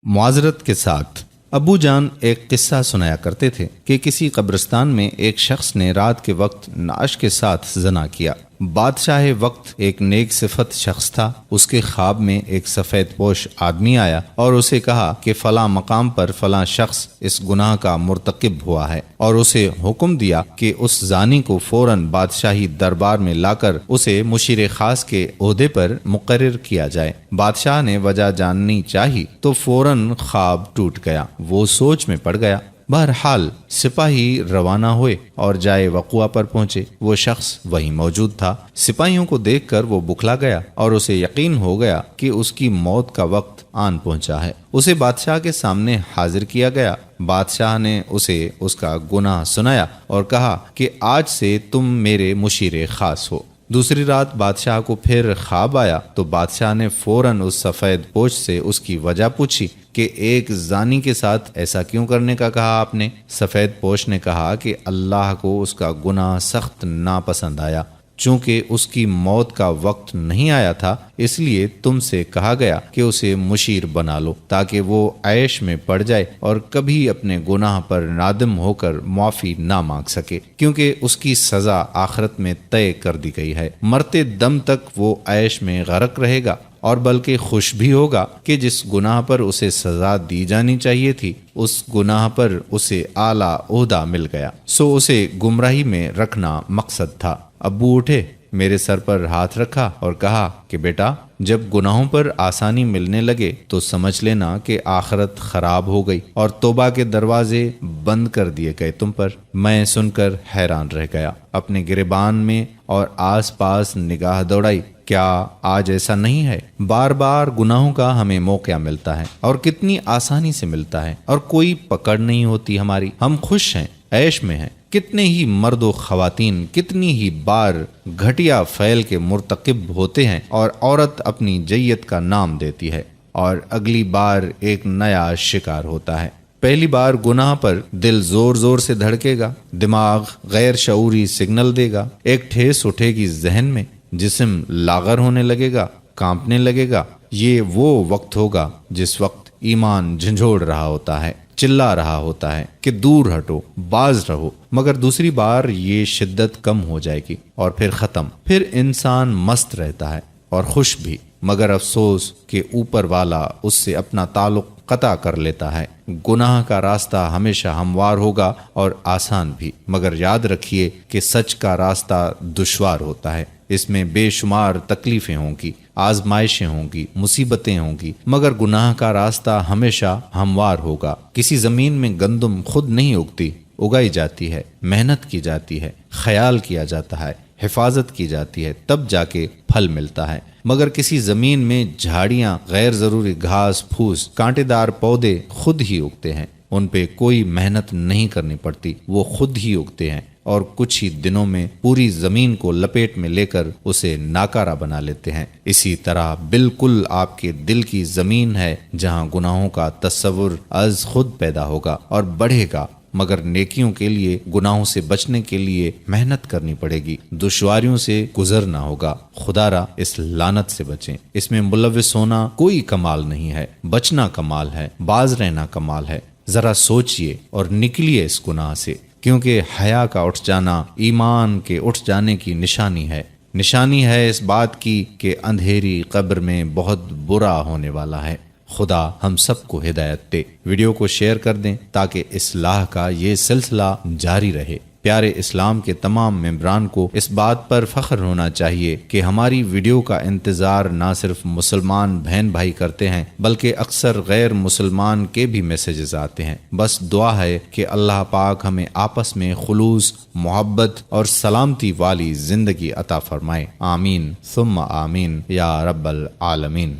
معذرت کے ساتھ ابو جان ایک قصہ سنایا کرتے تھے کہ کسی قبرستان میں ایک شخص نے رات کے وقت نعش کے ساتھ زنا کیا۔ بادشاہ وقت ایک نیک صفت شخص تھا۔ اس کے خواب میں ایک سفید پوش آدمی آیا اور اسے کہا کہ فلاں مقام پر فلاں شخص اس گناہ کا مرتکب ہوا ہے، اور اسے حکم دیا کہ اس زانی کو فوراً بادشاہی دربار میں لا کر اسے مشیر خاص کے عہدے پر مقرر کیا جائے۔ بادشاہ نے وجہ جاننی چاہی تو فوراً خواب ٹوٹ گیا، وہ سوچ میں پڑ گیا۔ بہرحال سپاہی روانہ ہوئے اور جائے وقوع پر پہنچے۔ وہ شخص وہیں موجود تھا۔ سپاہیوں کو دیکھ کر وہ بکھلا گیا اور اسے یقین ہو گیا کہ اس کی موت کا وقت آن پہنچا ہے۔ اسے بادشاہ کے سامنے حاضر کیا گیا۔ بادشاہ نے اسے اس کا گناہ سنایا اور کہا کہ آج سے تم میرے مشیر خاص ہو۔ دوسری رات بادشاہ کو پھر خواب آیا تو بادشاہ نے فوراً اس سفید پوش سے اس کی وجہ پوچھی کہ ایک زانی کے ساتھ ایسا کیوں کرنے کا کہا آپ نے؟ سفید پوش نے کہا کہ اللہ کو اس کا گناہ سخت ناپسند آیا۔ چونکہ اس کی موت کا وقت نہیں آیا تھا، اس لیے تم سے کہا گیا کہ اسے مشیر بنا لو تاکہ وہ عیش میں پڑ جائے اور کبھی اپنے گناہ پر نادم ہو کر معافی نہ مانگ سکے، کیونکہ اس کی سزا آخرت میں طے کر دی گئی ہے۔ مرتے دم تک وہ عیش میں غرق رہے گا اور بلکہ خوش بھی ہوگا کہ جس گناہ پر اسے سزا دی جانی چاہیے تھی اس گناہ پر اسے اعلیٰ عہدہ مل گیا، سو اسے گمراہی میں رکھنا مقصد تھا۔ ابو اٹھے، میرے سر پر ہاتھ رکھا اور کہا کہ بیٹا، جب گناہوں پر آسانی ملنے لگے تو سمجھ لینا کہ آخرت خراب ہو گئی اور توبہ کے دروازے بند کر دیے گئے تم پر۔ میں سن کر حیران رہ گیا، اپنے گریبان میں اور آس پاس نگاہ دوڑائی۔ کیا آج ایسا نہیں ہے؟ بار بار گناہوں کا ہمیں موقع ملتا ہے اور کتنی آسانی سے ملتا ہے، اور کوئی پکڑ نہیں ہوتی ہماری۔ ہم خوش ہیں، عیش میں ہیں۔ کتنے ہی مرد و خواتین کتنی ہی بار گھٹیا فعل کے مرتکب ہوتے ہیں اور عورت اپنی جیت کا نام دیتی ہے اور اگلی بار ایک نیا شکار ہوتا ہے۔ پہلی بار گناہ پر دل زور زور سے دھڑکے گا، دماغ غیر شعوری سگنل دے گا، ایک ٹھیس اٹھے گی ذہن میں، جسم لاغر ہونے لگے گا، کانپنے لگے گا۔ یہ وہ وقت ہوگا جس وقت ایمان جھنجھوڑ رہا ہوتا ہے، چلا رہا ہوتا ہے کہ دور ہٹو، باز رہو، مگر دوسری بار یہ شدت کم ہو جائے گی اور پھر ختم۔ پھر انسان مست رہتا ہے اور خوش بھی، مگر افسوس کہ اوپر والا اس سے اپنا تعلق قطع کر لیتا ہے۔ گناہ کا راستہ ہمیشہ ہموار ہوگا اور آسان بھی، مگر یاد رکھیے کہ سچ کا راستہ دشوار ہوتا ہے۔ اس میں بے شمار تکلیفیں ہوں گی، آزمائشیں ہوں گی، مصیبتیں ہوں گی، مگر گناہ کا راستہ ہمیشہ ہموار ہوگا۔ کسی زمین میں گندم خود نہیں اگتی، اگائی جاتی ہے، محنت کی جاتی ہے، خیال کیا جاتا ہے، حفاظت کی جاتی ہے، تب جا کے پھل ملتا ہے۔ مگر کسی زمین میں جھاڑیاں، غیر ضروری گھاس پھوس، کانٹے دار پودے خود ہی اگتے ہیں، ان پہ کوئی محنت نہیں کرنی پڑتی، وہ خود ہی اگتے ہیں اور کچھ ہی دنوں میں پوری زمین کو لپیٹ میں لے کر اسے ناکارہ بنا لیتے ہیں۔ اسی طرح بالکل آپ کے دل کی زمین ہے جہاں گناہوں کا تصور از خود پیدا ہوگا اور بڑھے گا، مگر نیکیوں کے لیے، گناہوں سے بچنے کے لیے محنت کرنی پڑے گی، دشواریوں سے گزرنا ہوگا۔ خدا را اس لعنت سے بچیں۔ اس میں ملوث ہونا کوئی کمال نہیں ہے، بچنا کمال ہے، باز رہنا کمال ہے۔ ذرا سوچئے اور نکلیے اس گناہ سے، کیونکہ حیا کا اٹھ جانا ایمان کے اٹھ جانے کی نشانی ہے اس بات کی کہ اندھیری قبر میں بہت برا ہونے والا ہے۔ خدا ہم سب کو ہدایت دے۔ ویڈیو کو شیئر کر دیں تاکہ اصلاح کا یہ سلسلہ جاری رہے۔ پیارے اسلام کے تمام ممبران کو اس بات پر فخر ہونا چاہیے کہ ہماری ویڈیو کا انتظار نہ صرف مسلمان بہن بھائی کرتے ہیں بلکہ اکثر غیر مسلمان کے بھی میسیجز آتے ہیں۔ بس دعا ہے کہ اللہ پاک ہمیں آپس میں خلوص، محبت اور سلامتی والی زندگی عطا فرمائے۔ آمین ثم آمین یا رب العالمین۔